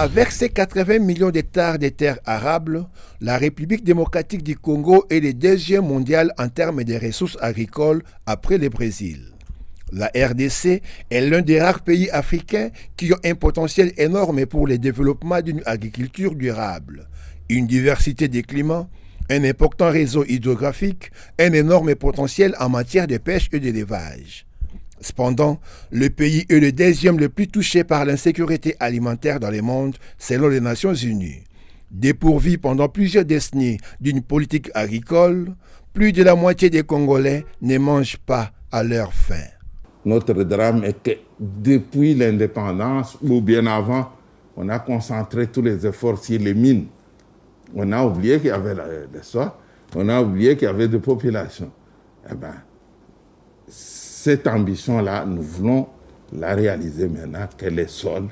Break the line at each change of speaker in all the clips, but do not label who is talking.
Avec ses 80 millions d'hectares de terres arables, la République démocratique du Congo est le deuxième mondial en termes de ressources agricoles après le Brésil. La RDC est l'un des rares pays africains qui ont un potentiel énorme pour le développement d'une agriculture durable, une diversité des climats, un important réseau hydrographique, un énorme potentiel en matière de pêche et d'élevage. Cependant, le pays est le deuxième le plus touché par l'insécurité alimentaire dans le monde, selon les Nations Unies. Dépourvu pendant plusieurs décennies d'une politique agricole, plus de la moitié des Congolais ne mangent pas à leur faim.
Notre drame est que depuis l'indépendance, ou bien avant, on a concentré tous les efforts sur les mines. On a oublié qu'il y avait le sol, on a oublié qu'il y avait des populations. Eh bien, cette ambition-là, nous voulons la réaliser maintenant, que les sols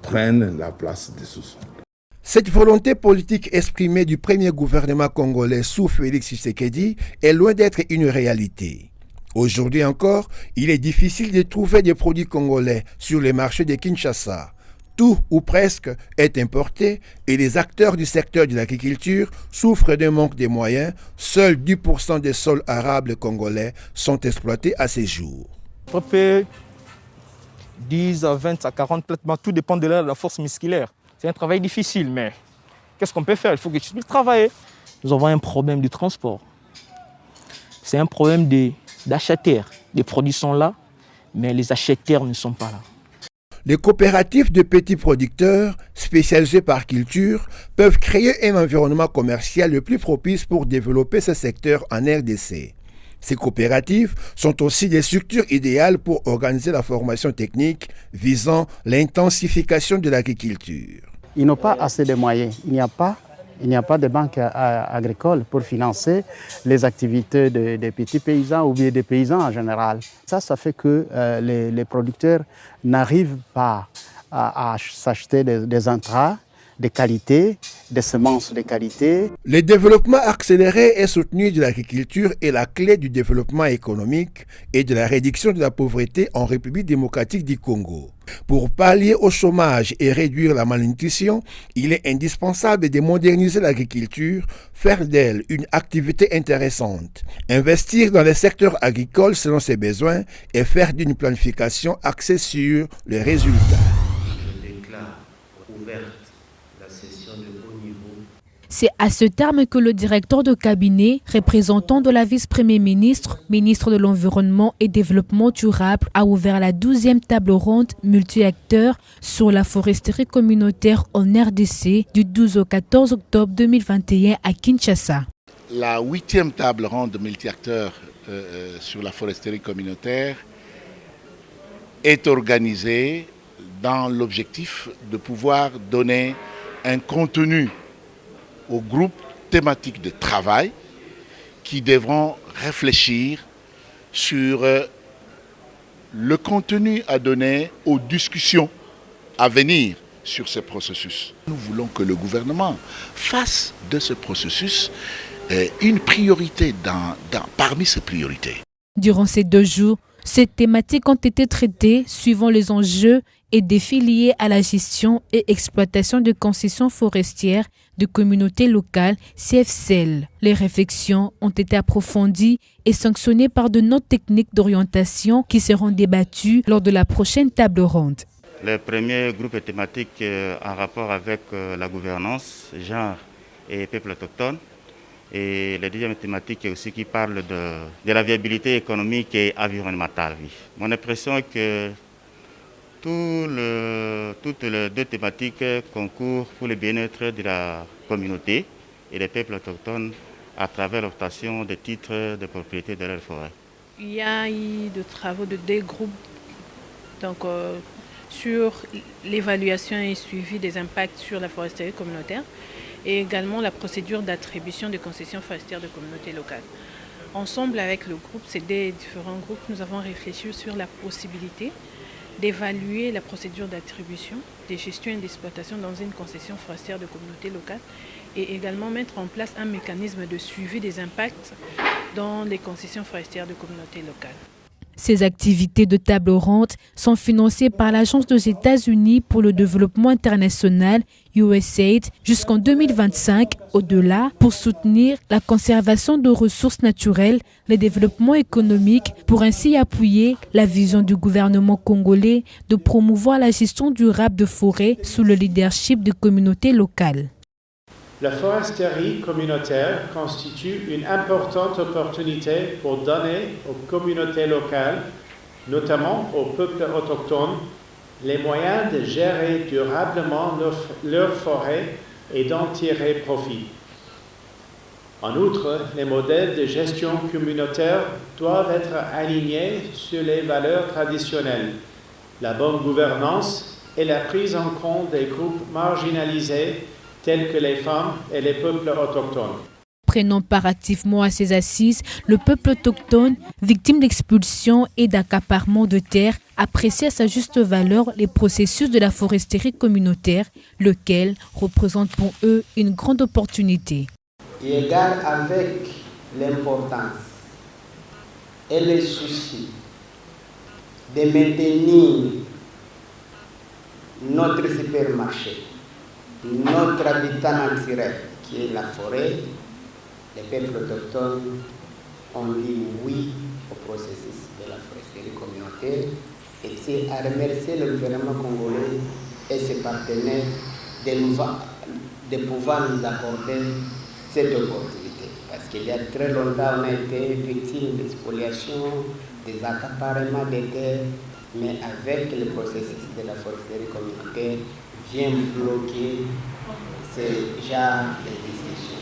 prennent la place des sous-sols.
Cette volonté politique exprimée du premier gouvernement congolais sous Félix Tshisekedi est loin d'être une réalité. Aujourd'hui encore, il est difficile de trouver des produits congolais sur les marchés de Kinshasa. Tout ou presque est importé et les acteurs du secteur de l'agriculture souffrent d'un manque de moyens. Seuls 10% des sols arables congolais sont exploités à ce jour.
On peut 10 à 20 à 40 traitements, tout dépend de la force musculaire. C'est un travail difficile, mais qu'est-ce qu'on peut faire? Il faut que tu puisses travailler. Nous avons un problème de transport. C'est un problème d'acheteurs. Les produits sont là, mais les acheteurs ne sont pas là.
Les coopératives de petits producteurs, spécialisées par culture, peuvent créer un environnement commercial le plus propice pour développer ce secteur en RDC. Ces coopératives sont aussi des structures idéales pour organiser la formation technique visant l'intensification de l'agriculture.
Ils n'ont pas assez de moyens. Il n'y a pas de banque agricole pour financer les activités des petits paysans ou bien des paysans en général. Ça fait que les producteurs n'arrivent pas à s'acheter des intrants de qualité, des semences de qualité.
Le développement accéléré et soutenu de l'agriculture est la clé du développement économique et de la réduction de la pauvreté en République démocratique du Congo. Pour pallier au chômage et réduire la malnutrition, il est indispensable de moderniser l'agriculture, faire d'elle une activité intéressante, investir dans les secteurs agricoles selon ses besoins et faire d'une planification axée sur les résultats.
Je déclare ouverte la session de haut niveau.
C'est à ce terme que le directeur de cabinet, représentant de la vice-premier ministre, ministre de l'Environnement et Développement durable, a ouvert la 12e table ronde multi-acteurs sur la foresterie communautaire en RDC du 12 au 14 octobre 2021 à Kinshasa.
La 8e table ronde multi-acteurs sur la foresterie communautaire est organisée dans l'objectif de pouvoir donner un contenu aux groupes thématiques de travail qui devront réfléchir sur le contenu à donner aux discussions à venir sur ce processus. Nous voulons que le gouvernement fasse de ce processus une priorité parmi ses priorités.
Durant ces 2 jours, ces thématiques ont été traitées suivant les enjeux et défis liés à la gestion et exploitation de concessions forestières de communautés locales CFCL. Les réflexions ont été approfondies et sanctionnées par de notes techniques d'orientation qui seront débattues lors de la prochaine table ronde.
Le premier groupe thématique en rapport avec la gouvernance, genre et peuples autochtones. Et la deuxième thématique est aussi qui parle de la viabilité économique et environnementale. Oui. Mon impression est que toutes les 2 thématiques concourent pour le bien-être de la communauté et des peuples autochtones à travers l'obtention des titres de propriété de leurs forêts.
Il y a eu des travaux de 2 groupes sur l'évaluation et suivi des impacts sur la foresterie communautaire et également la procédure d'attribution des concessions forestières de communautés locales. Ensemble avec le groupe, ces 2 différents groupes, nous avons réfléchi sur la possibilité d'évaluer la procédure d'attribution, de gestion et d'exploitation dans une concession forestière de communauté locale et également mettre en place un mécanisme de suivi des impacts dans les concessions forestières de communauté locale.
Ces activités de table ronde sont financées par l'Agence des États-Unis pour le développement international, USAID, jusqu'en 2025, au-delà, pour soutenir la conservation de ressources naturelles, le développement économique, pour ainsi appuyer la vision du gouvernement congolais de promouvoir la gestion durable de forêts sous le leadership des communautés locales.
La foresterie communautaire constitue une importante opportunité pour donner aux communautés locales, notamment aux peuples autochtones, les moyens de gérer durablement leurs forêts et d'en tirer profit. En outre, les modèles de gestion communautaire doivent être alignés sur les valeurs traditionnelles, la bonne gouvernance et la prise en compte des groupes marginalisés tels que les femmes et les peuples autochtones.
Prenant part activement à ces assises, le peuple autochtone, victime d'expulsion et d'accaparement de terres, apprécie à sa juste valeur les processus de la foresterie communautaire, lequel représente pour eux une grande opportunité.
Et égard avec l'importance et le souci de maintenir notre supermarché, notre habitat naturel qui est la forêt, les peuples autochtones ont dit oui au processus de la foresterie communautaire et c'est à remercier le gouvernement congolais et ses partenaires de pouvoir nous apporter cette opportunité. Parce qu'il y a très longtemps, on a été victime des spoliations, des accaparements des terres, mais avec le processus de la foresterie communautaire, vient bloquer ces genres de discussions.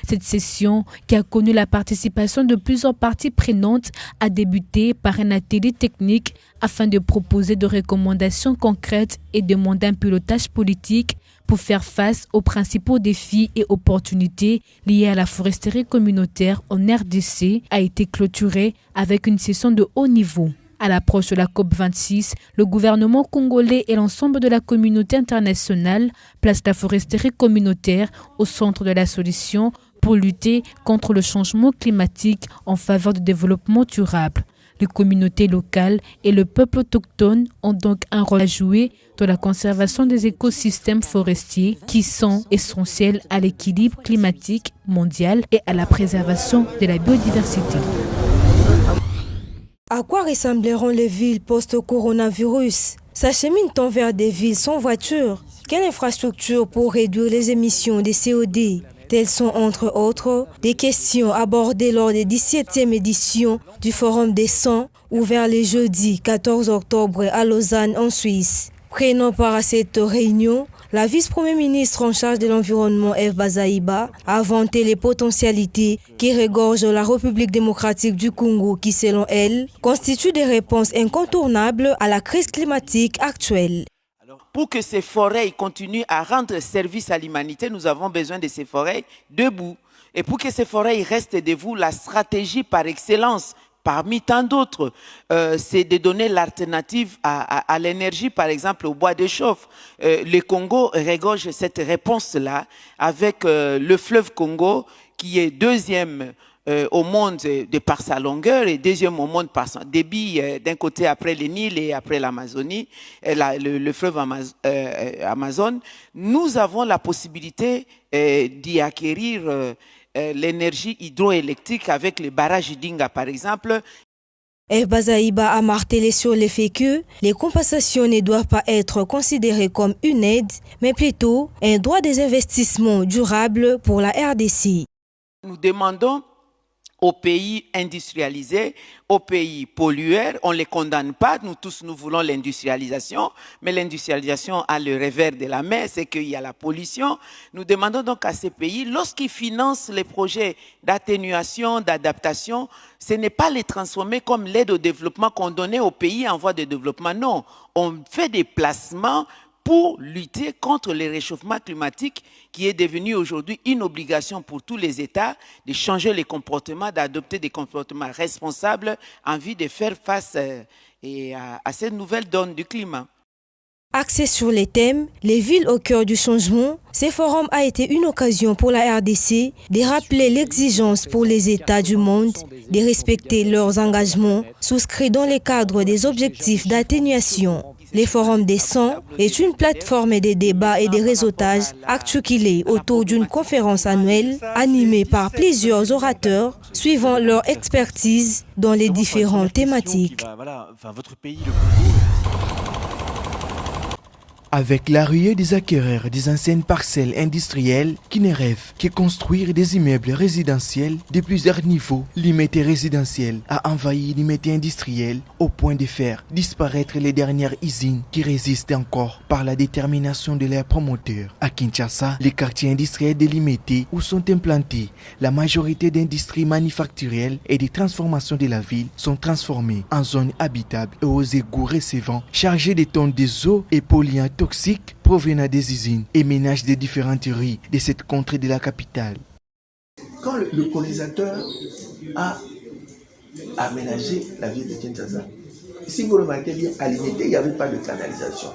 Cette session, qui a connu la participation de plusieurs parties prenantes, a débuté par un atelier technique afin de proposer des recommandations concrètes et demander un pilotage politique pour faire face aux principaux défis et opportunités liés à la foresterie communautaire en RDC, a été clôturée avec une session de haut niveau. À l'approche de la COP26, le gouvernement congolais et l'ensemble de la communauté internationale placent la foresterie communautaire au centre de la solution pour lutter contre le changement climatique en faveur du développement durable. Les communautés locales et le peuple autochtone ont donc un rôle à jouer dans la conservation des écosystèmes forestiers qui sont essentiels à l'équilibre climatique mondial et à la préservation de la biodiversité.
À quoi ressembleront les villes post-coronavirus? S'achemine-t-on vers des villes sans voiture? Quelle infrastructure pour réduire les émissions de CO2? Telles sont, entre autres, des questions abordées lors des 17e éditions du Forum des 100, ouvert le jeudi 14 octobre à Lausanne, en Suisse. Prenant part à cette réunion, la vice-première ministre en charge de l'environnement, Eve Bazaiba, a vanté les potentialités qui regorgent la République démocratique du Congo qui, selon elle, constituent des réponses incontournables à la crise climatique actuelle.
Pour que ces forêts continuent à rendre service à l'humanité, nous avons besoin de ces forêts debout. Et pour que ces forêts restent debout, la stratégie par excellence, parmi tant d'autres, c'est de donner l'alternative à l'énergie, par exemple au bois de chauffe. Le Congo regorge cette réponse-là avec le fleuve Congo qui est deuxième au monde de par sa longueur et deuxième au monde par son débit, d'un côté après le Nil et après l'Amazonie, le fleuve Amazon. Nous avons la possibilité d'y acquérir l'énergie hydroélectrique avec le barrage d'Inga, par exemple.
Eve Bazaiba a martelé sur le fait que les compensations ne doivent pas être considérées comme une aide, mais plutôt un droit des investissements durables pour la RDC.
Nous demandons aux pays industrialisés, aux pays pollueurs, on ne les condamne pas, nous tous nous voulons l'industrialisation, mais l'industrialisation a le revers de la mer, c'est qu'il y a la pollution. Nous demandons donc à ces pays, lorsqu'ils financent les projets d'atténuation, d'adaptation, ce n'est pas les transformer comme l'aide au développement qu'on donnait aux pays en voie de développement, non. On fait des placements pour lutter contre le réchauffement climatique qui est devenu aujourd'hui une obligation pour tous les États de changer les comportements, d'adopter des comportements responsables en vue de faire face à cette nouvelle donne du climat.
Axé sur les thèmes « Les villes au cœur du changement », ce forum a été une occasion pour la RDC de rappeler l'exigence pour les États du monde de respecter leurs engagements souscrits dans le cadre des objectifs d'atténuation. Le Forum des 100 est une plateforme de débats et de réseautage articulée autour d'une conférence annuelle animée par plusieurs orateurs suivant leur expertise dans les différentes thématiques.
Avec la ruée des acquéreurs des anciennes parcelles industrielles qui ne rêvent que construire des immeubles résidentiels de plusieurs niveaux, l'immeuble résidentiel a envahi l'immeuble industriel au point de faire disparaître les dernières usines qui résistent encore par la détermination de leurs promoteurs. À Kinshasa, les quartiers industriels de l'immeuble où sont implantées la majorité d'industries manufacturières et de transformations de la ville sont transformés en zones habitables et aux égouts recevant chargés de tonnes de eau et polluants toxiques provenant des usines et ménages des différentes rues de cette contrée de la capitale.
Quand le colonisateur a aménagé la ville de Kinshasa, si vous remarquez bien, à l'unité, il n'y avait pas de canalisation.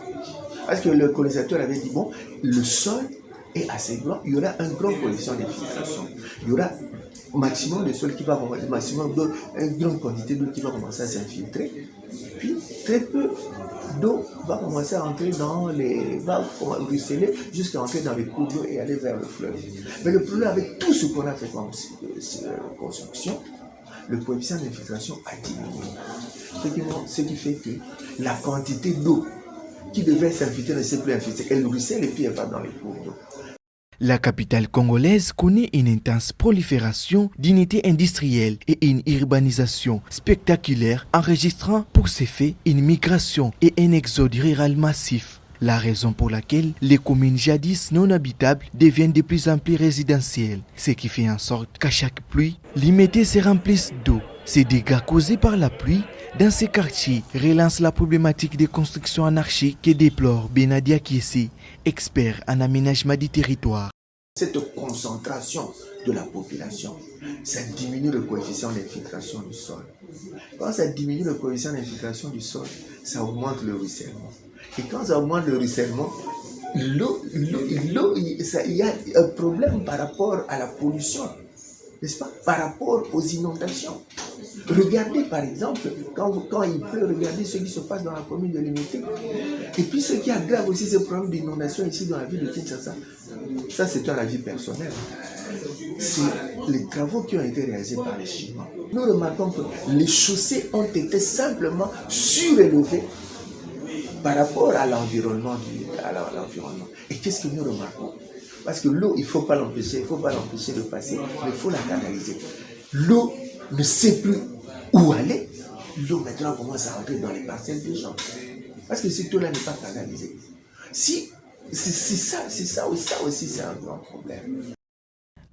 Parce que le colonisateur avait dit, bon, le sol est assez grand, il y aura une grande condition d'infiltration. Il y aura maximum de sol qui va commencer, maximum d'eau, une grande quantité d'eau qui va commencer à s'infiltrer. Puis, très peu d'eau va commencer à entrer dans les... va ruisseler jusqu'à entrer dans les cours d'eau et aller vers le fleuve. Mais le problème avec tout ce qu'on a fait comme construction, le coefficient d'infiltration a diminué. Ce qui fait que la quantité d'eau qui devait s'infiltrer ne s'est plus infiltrée. Elle ruisselle et puis elle va dans les cours d'eau.
La capitale congolaise connaît une intense prolifération d'unités industrielles et une urbanisation spectaculaire, enregistrant pour ces faits une migration et un exode rural massif. La raison pour laquelle les communes jadis non habitables deviennent de plus en plus résidentielles, ce qui fait en sorte qu'à chaque pluie, l'immeuble se remplissent d'eau. Ces dégâts causés par la pluie dans ces quartiers relancent la problématique des constructions anarchiques que déplore Benadia Kiesé, expert en aménagement du territoire.
Cette concentration de la population, ça diminue le coefficient d'infiltration du sol. Quand ça diminue le coefficient d'infiltration du sol, ça augmente le ruissellement. Et quand ça augmente le ruissellement, l'eau, il y a un problème par rapport à la pollution, n'est-ce pas? Par rapport aux inondations. Regardez par exemple, quand il pleut, regardez ce qui se passe dans la commune de Limité. Et puis ce qui aggrave aussi ce problème d'inondation ici dans la ville de Kinshasa, ça c'est un avis personnel. C'est les travaux qui ont été réalisés par les Chinois. Nous remarquons que les chaussées ont été simplement surélevées par rapport à l'environnement. Et qu'est-ce que nous remarquons? Parce que l'eau, il ne faut pas l'empêcher de passer, mais il faut la canaliser. L'eau ne sait plus où aller. L'eau maintenant commence à entrer dans les parcelles des gens. Parce que cette eau-là n'est pas canalisée. Si, ça aussi, c'est un grand problème.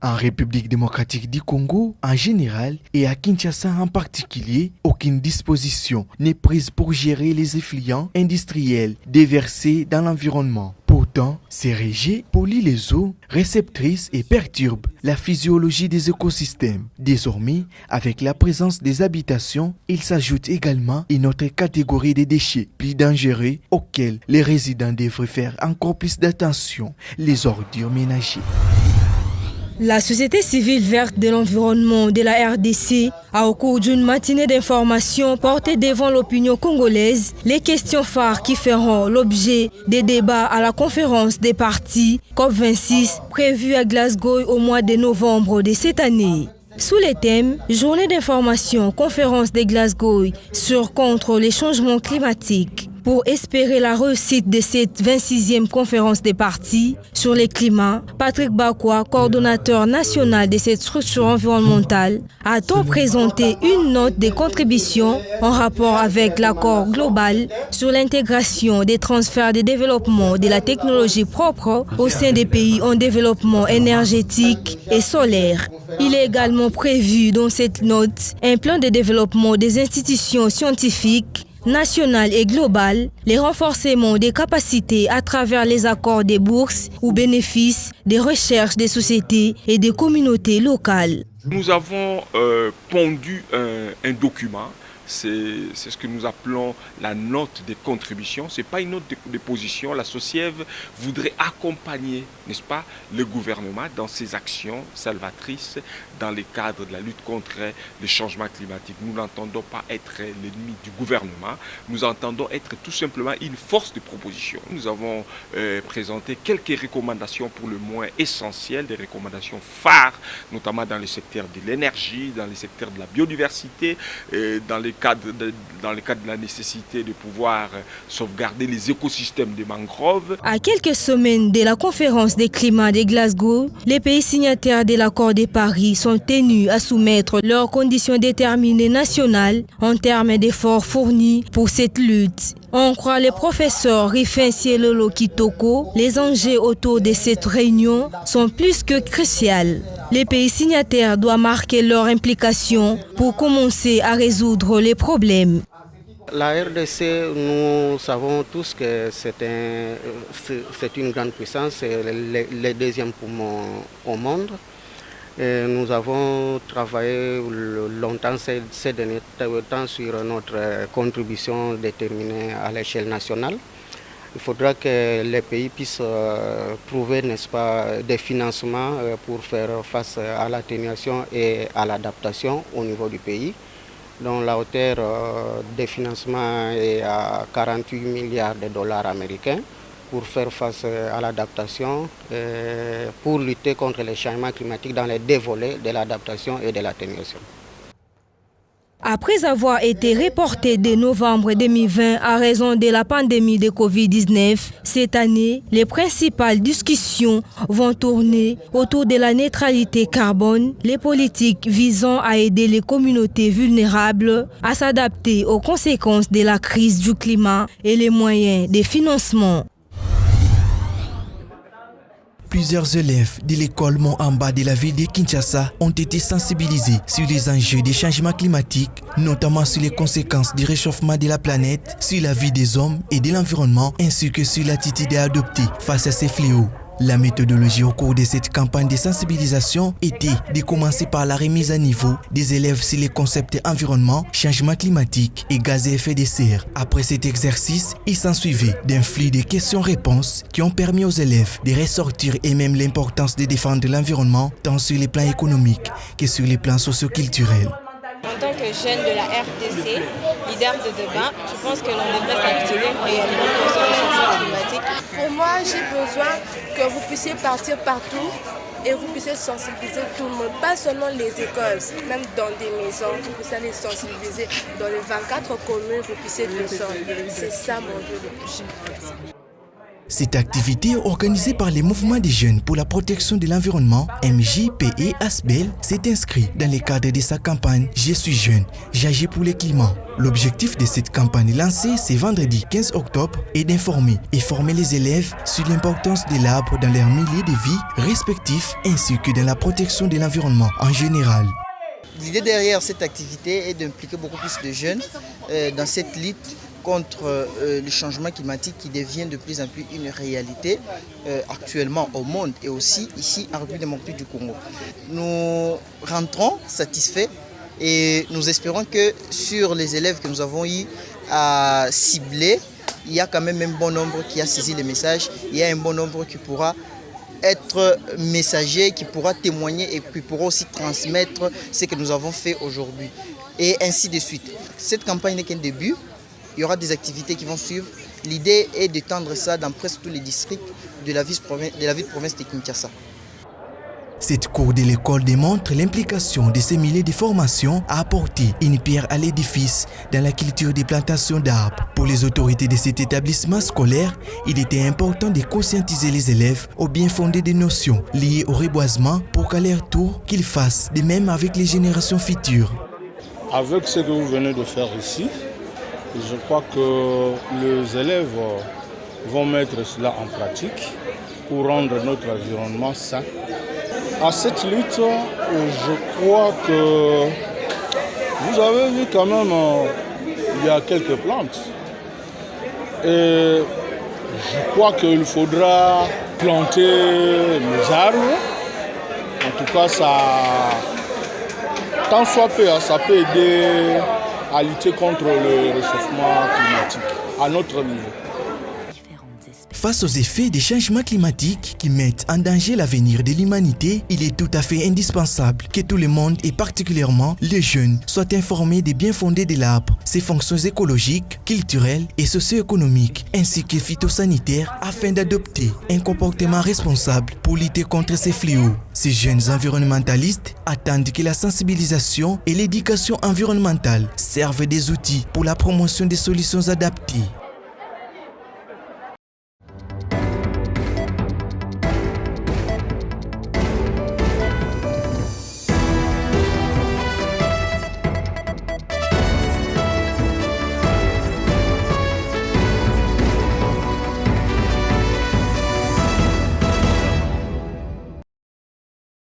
En République démocratique du Congo, en général, et à Kinshasa en particulier, aucune disposition n'est prise pour gérer les effluents industriels déversés dans l'environnement. Pourtant, ces rejets polluent les eaux réceptrices et perturbent la physiologie des écosystèmes. Désormais, avec la présence des habitations, il s'ajoute également une autre catégorie de déchets plus dangereux auxquels les résidents devraient faire encore plus d'attention, les ordures ménagères.
La Société civile verte de l'environnement de la RDC a au cours d'une matinée d'information porté devant l'opinion congolaise les questions phares qui feront l'objet des débats à la conférence des partis COP26 prévue à Glasgow au mois de novembre de cette année. Sous les thèmes Journée d'information, conférence de Glasgow contre les changements climatiques. Pour espérer la réussite de cette 26e conférence des partis sur le climat, Patrick Bakwa, coordonnateur national de cette structure environnementale, a-t-on présenté une note de contribution en rapport avec l'accord global sur l'intégration des transferts de développement de la technologie propre au sein des pays en développement énergétique et solaire. Il est également prévu dans cette note un plan de développement des institutions scientifiques nationales et globales, les renforcements des capacités à travers les accords des bourses ou bénéfices des recherches des sociétés et des communautés locales.
Nous avons pondu un document c'est ce que nous appelons la note des contributions. Ce n'est pas une note de position. La SOSIEV voudrait accompagner, n'est-ce pas, le gouvernement dans ses actions salvatrices dans le cadre de la lutte contre le changement climatique. Nous n'entendons pas être l'ennemi du gouvernement, nous entendons être tout simplement une force de proposition. Nous avons présenté quelques recommandations pour le moins essentielles, des recommandations phares, notamment dans le secteur de l'énergie, dans le secteur de la biodiversité, dans le cadre de la nécessité de pouvoir sauvegarder les écosystèmes des mangroves.
À quelques semaines de la conférence des climats de Glasgow, les pays signataires de l'accord de Paris sont tenus à soumettre leurs conditions déterminées nationales en termes d'efforts fournis pour cette lutte. On croit le professeur Rifin Sielolo Kitoko, les enjeux autour de cette réunion sont plus que cruciaux. Les pays signataires doivent marquer leur implication pour commencer à résoudre les problèmes.
La RDC, nous savons tous que c'est une grande puissance, c'est le deuxième poumon au monde. Et nous avons travaillé longtemps ces derniers temps sur notre contribution déterminée à l'échelle nationale. Il faudra que les pays puissent trouver, n'est-ce pas, des financements pour faire face à l'atténuation et à l'adaptation au niveau du pays, dont la hauteur des financements est à 48 milliards de dollars américains pour faire face à l'adaptation, pour lutter contre les changements climatiques dans les deux volets de l'adaptation et de l'atténuation.
Après avoir été reporté dès novembre 2020 à raison de la pandémie de Covid-19, cette année, les principales discussions vont tourner autour de la neutralité carbone, les politiques visant à aider les communautés vulnérables à s'adapter aux conséquences de la crise du climat et les moyens de financement.
Plusieurs élèves de l'école Mont-Amba de la ville de Kinshasa ont été sensibilisés sur les enjeux des changements climatiques, notamment sur les conséquences du réchauffement de la planète, sur la vie des hommes et de l'environnement, ainsi que sur l'attitude à adopter face à ces fléaux. La méthodologie au cours de cette campagne de sensibilisation était de commencer par la remise à niveau des élèves sur les concepts environnement, changement climatique et gaz à effet de serre. Après cet exercice, il s'ensuivait d'un flux de questions-réponses qui ont permis aux élèves de ressortir et même l'importance de défendre l'environnement tant sur les plans économiques que sur les plans socio-culturels.
En tant que jeune de la RDC, leader de débat, je pense que l'on devrait s'activer réellement sur le changement climatique.
Pour moi, j'ai besoin que vous puissiez partir partout et vous puissiez sensibiliser tout le monde, pas seulement les écoles, même dans des maisons, vous puissiez les sensibiliser. Dans les 24 communes, vous puissiez descendre. C'est ça mon but le plus important.
Cette activité organisée par les mouvements des jeunes pour la protection de l'environnement, MJPE Asbel, s'est inscrite dans le cadre de sa campagne « Je suis jeune, j'agis pour le climat ». L'objectif de cette campagne lancée ce vendredi 15 octobre est d'informer et former les élèves sur l'importance de l'arbre dans leur milieu de vie respectif ainsi que dans la protection de l'environnement en général.
L'idée derrière cette activité est d'impliquer beaucoup plus de jeunes dans cette lutte contre le changement climatique qui devient de plus en plus une réalité actuellement au monde et aussi ici en République démocratique du Congo. Nous rentrons satisfaits et nous espérons que sur les élèves que nous avons eu à cibler, il y a quand même un bon nombre qui a saisi les messages, il y a un bon nombre qui pourra être messager, qui pourra témoigner et qui pourra aussi transmettre ce que nous avons fait aujourd'hui et ainsi de suite. Cette campagne n'est qu'un début. Il y aura des activités qui vont suivre. L'idée est d'étendre ça dans presque tous les districts de la ville-province de Kinshasa.
Cette cour de l'école démontre l'implication de ces milliers de formations à apporter une pierre à l'édifice dans la culture des plantations d'arbres. Pour les autorités de cet établissement scolaire, il était important de conscientiser les élèves au bien fondé des notions liées au reboisement pour qu'à leur tour, qu'ils fassent de même avec les générations futures.
Avec ce que vous venez de faire ici, je crois que les élèves vont mettre cela en pratique pour rendre notre environnement sain. À cette lutte, je crois que vous avez vu quand même, il y a quelques plantes. Et je crois qu'il faudra planter les arbres. En tout cas, ça, tant soit peu, ça peut aider à lutter contre le réchauffement climatique à notre niveau.
Face aux effets des changements climatiques qui mettent en danger l'avenir de l'humanité, il est tout à fait indispensable que tout le monde, et particulièrement les jeunes, soient informés des bien-fondés de l'arbre, ses fonctions écologiques, culturelles et socio-économiques, ainsi que phytosanitaires, afin d'adopter un comportement responsable pour lutter contre ces fléaux. Ces jeunes environnementalistes attendent que la sensibilisation et l'éducation environnementale servent des outils pour la promotion des solutions adaptées